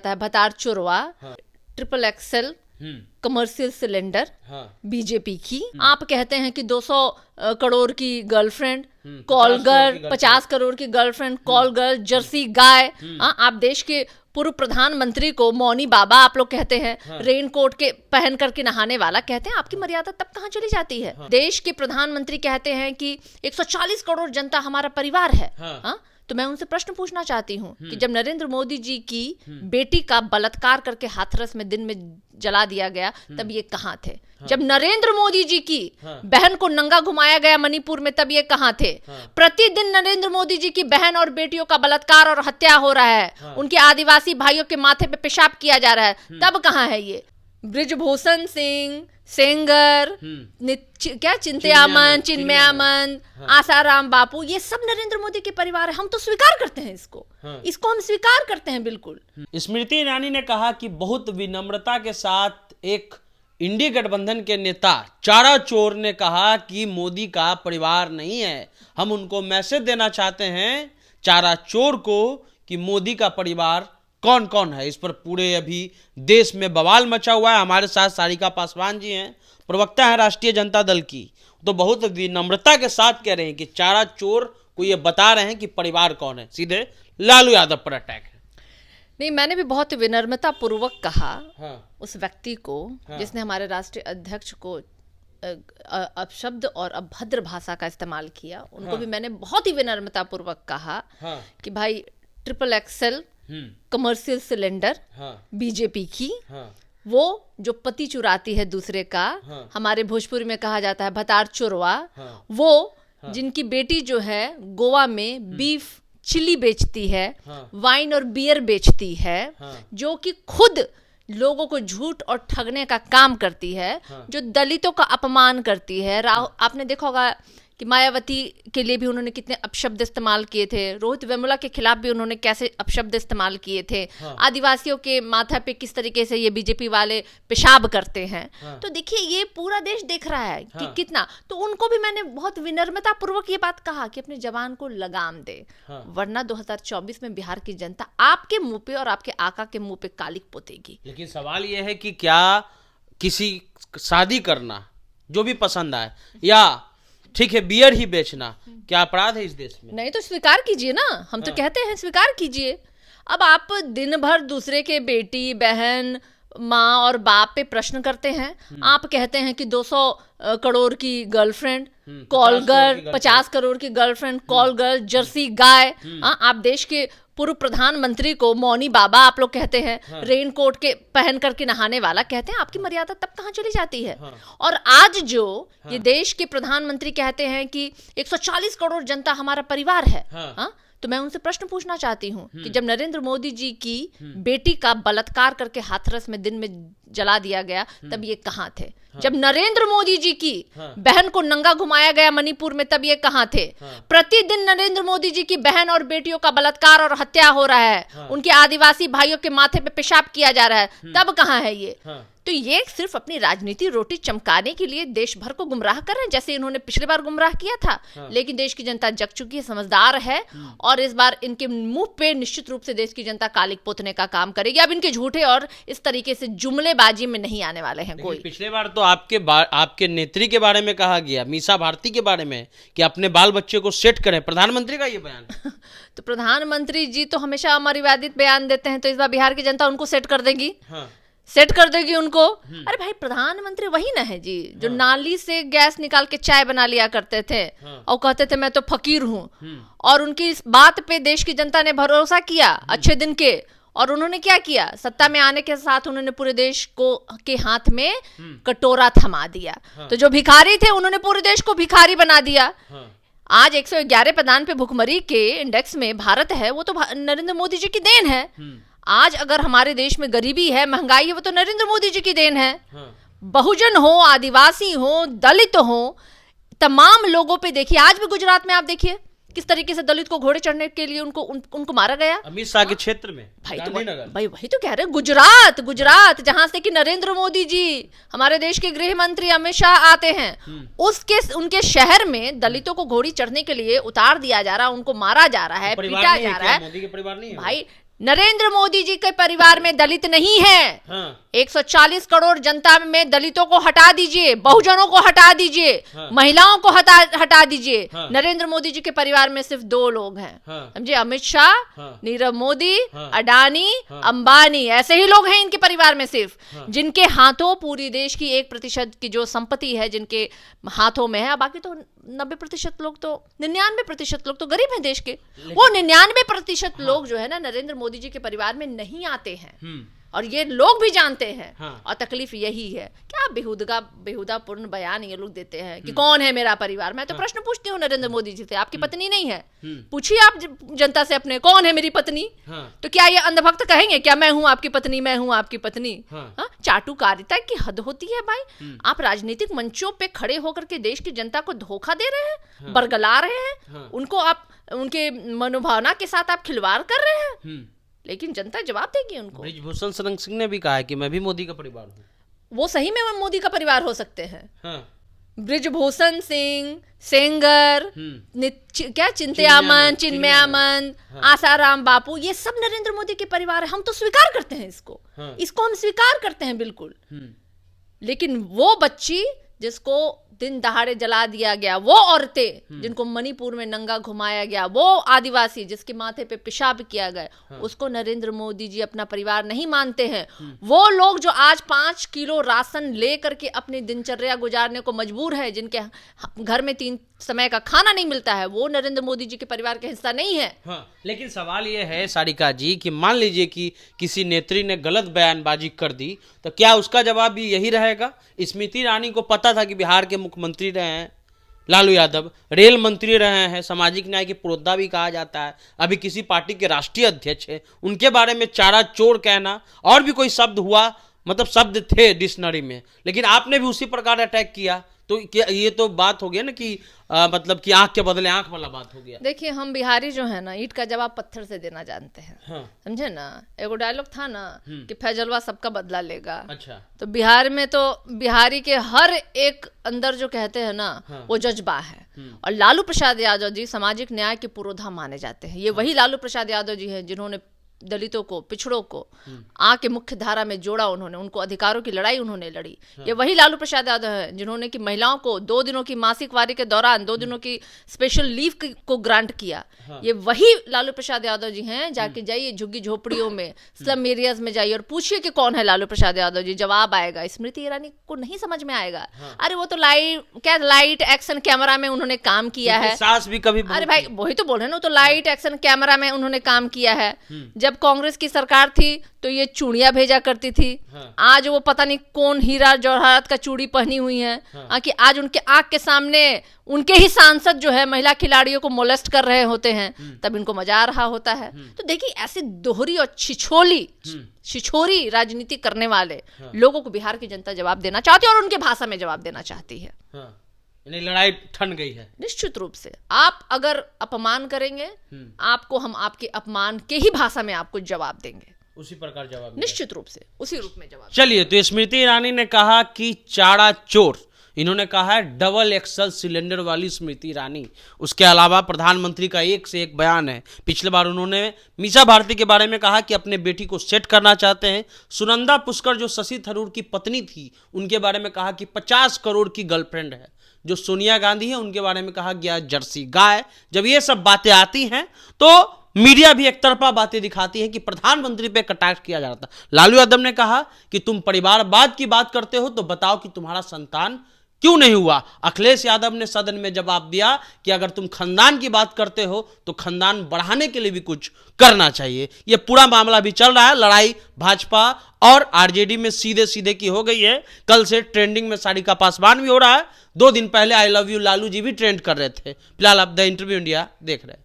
है भतार चोरवा, triple XL commercial cylinder BJP की। आप कहते हैं कि 200 करोड़ की गर्लफ्रेंड कॉल गर्ल, 50 करोड़ की गर्लफ्रेंड कॉल गर्ल, जर्सी गाय। आप देश के पूर्व प्रधानमंत्री को मौनी बाबा आप लोग कहते हैं, रेनकोट के पहन करके नहाने वाला कहते हैं। आपकी मर्यादा तब कहाँ चली जाती है? देश के प्रधानमंत्री कहते हैं कि 140 करोड़ जनता हमारा परिवार है। तो मैं उनसे प्रश्न पूछना चाहती हूँ कि जब नरेंद्र मोदी जी की बेटी का बलात्कार करके हाथरस में दिन में जला दिया गया, तब ये कहाँ थे? जब नरेंद्र मोदी जी की बहन को नंगा घुमाया गया मणिपुर में, तब ये कहाँ थे? प्रतिदिन नरेंद्र मोदी जी की बहन और बेटियों का बलात्कार और हत्या हो रहा है, उनके आदिवासी भाइयों के माथे पे पेशाब किया जा रहा है, तब कहाँ है ये? ब्रिजभूषण सिंह सेंगर, क्या चिन्मयामन, आसाराम बापू, ये सब नरेंद्र मोदी के परिवार है। हम तो स्वीकार करते हैं इसको हम स्वीकार करते हैं बिल्कुल। स्मृति ईरानी ने कहा कि बहुत विनम्रता के साथ एक इंडी गठबंधन के नेता चारा चोर ने कहा कि मोदी का परिवार नहीं है। हम उनको मैसेज देना चाहते हैं चारा चोर को कि मोदी का परिवार कौन कौन है। इस पर पूरे अभी देश में बवाल मचा हुआ है। हमारे साथ सारिका पासवान जी हैं, प्रवक्ता है राष्ट्रीय जनता दल की, तो बहुत विनम्रता के साथ कह रहे हैं कि चारा चोर को ये बता रहे हैं कि परिवार कौन है। सीधे लालू यादव पर अटैक है। नहीं, मैंने भी बहुत विनम्रता पूर्वक कहा उस व्यक्ति को जिसने हमारे राष्ट्रीय अध्यक्ष को अपशब्द और अभद्र भाषा का इस्तेमाल किया। उनको भी मैंने बहुत ही विनम्रता पूर्वक कहा कि भाई triple XL commercial cylinder BJP की, वो जो पति चुराती है दूसरे का, हमारे भोजपुरी में कहा जाता है भतार चोरवा, वो जिनकी बेटी जो है गोवा में बीफ चिली बेचती है, वाइन और बियर बेचती है, जो कि खुद लोगों को झूठ और ठगने का काम करती है, जो दलितों का अपमान करती है। आपने देखा होगा कि मायावती के लिए भी उन्होंने कितने अपशब्द इस्तेमाल किए थे, रोहित वेमुला के खिलाफ भी उन्होंने कैसे अपशब्द इस्तेमाल किए थे, आदिवासियों के माथा पे किस तरीके से ये बीजेपी वाले पेशाब करते हैं। तो देखिए, ये पूरा देश देख रहा है कि कितना। तो उनको भी मैंने बहुत विनम्रता पूर्वक ये बात कहा कि अपने जवान को लगाम दे, वरना 2024 में बिहार की जनता आपके मुंह पे और आपके आका के मुंह पे कालिक पोतेगी। लेकिन सवाल ये है कि क्या किसी शादी करना जो भी पसंद आए, या ठीक है बियर ही बेचना, क्या अपराध है इस देश में? नहीं तो स्वीकार कीजिए ना। हम तो कहते हैं स्वीकार कीजिए। अब आप दिन भर दूसरे के बेटी बहन माँ और बाप पे प्रश्न करते हैं। आप कहते हैं कि 200 करोड़ की गर्लफ्रेंड कॉल गर्ल, 50 करोड़ की गर्लफ्रेंड कॉल गर्ल, जर्सी गाय। आप देश के पूर्व प्रधानमंत्री को मौनी बाबा आप लोग कहते हैं, रेनकोट के पहन करके नहाने वाला कहते हैं। आपकी मर्यादा तब कहाँ चली जाती है? और आज जो ये देश के प्रधानमंत्री कहते हैं कि 140 करोड़ जनता हमारा परिवार है, तो मैं उनसे प्रश्न पूछना चाहती हूँ कि जब नरेंद्र मोदी जी की बेटी का बलात्कार करके हाथरस में दिन में जला दिया गया, तब ये कहाँ थे? जब नरेंद्र मोदी जी की बहन को नंगा घुमाया गया मणिपुर में, तब ये कहाँ थे? प्रतिदिन नरेंद्र मोदी जी की बहन और बेटियों का बलात्कार और हत्या हो रहा है, उनके आदिवासी भाइयों के माथे पे पेशाब किया जा रहा है, तब कहाँ है ये? तो ये सिर्फ अपनी राजनीति रोटी चमकाने के लिए देश भर को गुमराह कर रहे हैं, जैसे इन्होंने पिछली बार गुमराह किया था। लेकिन देश की जनता जग चुकी है, समझदार है, और इस बार इनके मुंह पे निश्चित रूप से देश की जनता कालिक पोतने का काम करेगी। अब इनके झूठे और इस तरीके से जुमलेबाजी में नहीं आने वाले हैं कोई। पिछले बार तो आपके नेत्री के बारे में कहा गया, मीसा भारती के बारे में, कि अपने बाल बच्चे को सेट करें। प्रधानमंत्री का ये बयान तो प्रधानमंत्री जी तो हमेशा अमर्यादित बयान देते हैं, तो इस बार बिहार की जनता उनको सेट कर देगी। सेट कर देगी उनको। अरे भाई, प्रधानमंत्री वही ना है जी जो नाली से गैस निकाल के चाय बना लिया करते थे और कहते थे मैं तो फकीर हूँ, और उनकी इस बात पे देश की जनता ने भरोसा किया अच्छे दिन के, और उन्होंने क्या किया? सत्ता में आने के साथ उन्होंने पूरे देश को के हाथ में कटोरा थमा दिया। तो जो भिखारी थे उन्होंने पूरे देश को भिखारी बना दिया। आज 111 प्रधान पे भुखमरी के इंडेक्स में भारत है, वो तो नरेंद्र मोदी जी की देन है। आज अगर हमारे देश में गरीबी है, महंगाई है, वो तो नरेंद्र मोदी जी की देन है। बहुजन हो, आदिवासी हो, दलित हो, तमाम लोगों पे देखिए। आज भी गुजरात में आप देखिए किस तरीके से दलित को घोड़े चढ़ने के लिए उनको मारा गया। अमित शाह के क्षेत्र में भाई वही तो कह रहे हैं, गुजरात जहां से कि नरेंद्र मोदी जी हमारे देश के गृह मंत्री अमित शाह आते हैं, उनके शहर में दलितों को घोड़ी चढ़ने के लिए उतार दिया जा रहा है, उनको मारा जा रहा है, पीटा जा रहा है। मोदी के परिवार नहीं है भाई। नरेंद्र मोदी जी के परिवार में दलित नहीं है। हाँ। 140 करोड़ जनता में दलितों को हटा दीजिए, बहुजनों को हटा दीजिए, हाँ। महिलाओं को हटा दीजिए। हाँ। नरेंद्र मोदी जी के परिवार में सिर्फ 2 लोग हैं, हाँ। समझे, अमित शाह, हाँ। नीरव मोदी, हाँ। अडानी, हाँ। अंबानी, ऐसे ही लोग हैं इनके परिवार में सिर्फ, हाँ। जिनके हाथों पूरी देश की 1% की जो संपत्ति है जिनके हाथों में है। बाकी तो 90% लोग तो 99% लोग तो गरीब हैं देश के। वो 99% लोग जो है ना नरेंद्र मोदी जी के परिवार में नहीं आते हैं, और ये लोग भी जानते हैं। हाँ। और तकलीफ यही है, क्या बेहुदापूर्ण बयान ये लोग देते हैं कि कौन है मेरा परिवार। मैं तो प्रश्न पूछती हूँ नरेंद्र मोदी जी से, आपकी पत्नी नहीं है? पूछिए आप जनता से अपने, कौन है मेरी पत्नी? तो क्या ये अंधभक्त कहेंगे क्या मैं हूं आपकी पत्नी, मैं हूं आपकी पत्नी? हाँ, चाटुकारिता की हद होती है भाई। आप राजनीतिक मंचों पे खड़े होकर के देश की जनता को धोखा दे रहे हैं, बरगला रहे हैं, उनको आप उनके मनोभावना के साथ आप खिलवाड़ कर रहे हैं, लेकिन जनता जवाब देगी उनको। बृजभूषण शरण सिंह ने भी कहा है कि मैं भी मोदी का परिवार हूँ। वो सही में मोदी का परिवार हो सकते हैं। हाँ। बृजभूषण सिंह, सेंगर, क्या चिंतयामन, चिन्मयामन, आसाराम बापू, ये सब नरेंद्र मोदी के परिवार है। हम तो स्वीकार करते हैं इसको। हाँ। इसको हम स्वीकार करते हैं बिल्कुल। लेकिन वो बच्ची जिसको दिन दहाड़े जला दिया गया, वो औरतें जिनको मणिपुर में नंगा घुमाया गया, वो आदिवासी जिसके माथे पे पेशाब किया गया, हाँ। उसको नरेंद्र मोदी जी अपना परिवार नहीं मानते हैं। वो लोग जो आज 5 किलो राशन लेकर के अपनी दिनचर्या गुजारने को मजबूर है, जिनके घर में 3 समय का खाना नहीं मिलता है, वो नरेंद्र मोदी जी के परिवार का हिस्सा नहीं है। हाँ। लेकिन सवाल ये है सारिका जी कि मान लीजिए कि किसी नेत्री ने गलत बयानबाजी कर दी, तो क्या उसका जवाब भी यही रहेगा? स्मृति ईरानी को पता था कि बिहार के मुख्यमंत्री रहे हैं लालू यादव, रेल मंत्री रहे हैं, सामाजिक न्याय के पुरोधा भी कहा जाता है, अभी किसी पार्टी के राष्ट्रीय अध्यक्ष है, उनके बारे में चारा चोर कहना और भी कोई शब्द हुआ, मतलब शब्द थे डिक्शनरी में, लेकिन आपने भी उसी प्रकार अटैक किया। तो क्या ये तो बात हो गया ना कि मतलब कि आंख के बदले आंख वाला बात हो गया। देखिए, हम बिहारी जो है ना ईंट का जवाब पत्थर से देना जानते हैं। हाँ। समझे ना, एगो डायलॉग था ना कि फैजलवा सबका बदला लेगा। अच्छा। तो बिहार में तो बिहारी के हर एक अंदर जो कहते हैं ना, हाँ। वो जज्बा है। और लालू प्रसाद यादव जी सामाजिक न्याय के पुरोधा माने जाते हैं। ये वही लालू प्रसाद यादव जी हैं जिन्होंने दलितों को, पिछड़ों को आके मुख्य धारा में जोड़ा, उन्होंने उनको अधिकारों की लड़ाई उन्होंने लड़ी। हाँ। ये वही लालू प्रसाद यादव है जिन्होंने कि महिलाओं को 2 दिनों की मासिक वारी के दौरान 2 दिनों की स्पेशल लीव को ग्रांट किया। हाँ। ये वही लालू प्रसाद यादव जी हैं। जाके जाइए झुग्गी झोपड़ियों में, स्लम एरियाज में जाइए और पूछिए कि कौन है लालू प्रसाद यादव जी, जवाब आएगा। स्मृति ईरानी को नहीं समझ में आएगा। हाँ। अरे वो तो लाइट एक्शन कैमरा में उन्होंने काम किया है। सास भी कभी, अरे भाई वही तो बोल रहे हैं ना, तो लाइट एक्शन कैमरा में उन्होंने काम किया है। जब कांग्रेस की सरकार थी तो ये चूड़ियां भेजा करती थी। हाँ। आज वो पता नहीं कौन हीरा जवाहरात का चूड़ी पहनी हुई है। हाँ। कि आज उनके आंख के सामने उनके ही सांसद जो है महिला खिलाड़ियों को मोलेस्ट कर रहे होते हैं, तब इनको मजा आ रहा होता है। तो देखिए, ऐसी दोहरी और छिछोरी राजनीति करने वाले लोगों को बिहार की जनता जवाब देना चाहती है और उनके भाषा में जवाब देना चाहती है। लड़ाई ठन गई है। निश्चित रूप से आप अगर अपमान करेंगे, आपको हम आपके अपमान के ही भाषा में आपको जवाब देंगे, उसी प्रकार जवाब, निश्चित रूप से उसी रूप में जवाब। चलिए, तो स्मृति ईरानी ने कहा कि चारा चोर, इन्होंने कहा है डबल एक्सल सिलेंडर वाली स्मृति ईरानी। उसके अलावा प्रधानमंत्री का एक से एक बयान है। पिछले बार उन्होंने मीसा भारती के बारे में कहा कि अपने बेटी को सेट करना चाहते हैं। सुनंदा पुष्कर जो शशि थरूर की पत्नी थी, उनके बारे में कहा कि 50 करोड़ की गर्लफ्रेंड है। जो सोनिया गांधी है उनके बारे में कहा गया जर्सी गाय। जब ये सब बातें आती हैं तो मीडिया भी एक तरफा बातें दिखाती है कि प्रधानमंत्री पे कटाक्ष किया जा रहा था। लालू यादव ने कहा कि तुम परिवारवाद की बात करते हो तो बताओ कि तुम्हारा संतान क्यों नहीं हुआ। अखिलेश यादव ने सदन में जवाब दिया कि अगर तुम खानदान की बात करते हो तो खानदान बढ़ाने के लिए भी कुछ करना चाहिए। ये पूरा मामला भी चल रहा है। लड़ाई भाजपा और आरजेडी में सीधे सीधे की हो गई है। कल से ट्रेंडिंग में सारिका पासवान भी हो रहा है। 2 दिन पहले I love you Lalu ji भी ट्रेंड कर रहे थे। फिलहाल आप द इंटरव्यू इंडिया देख रहे हैं।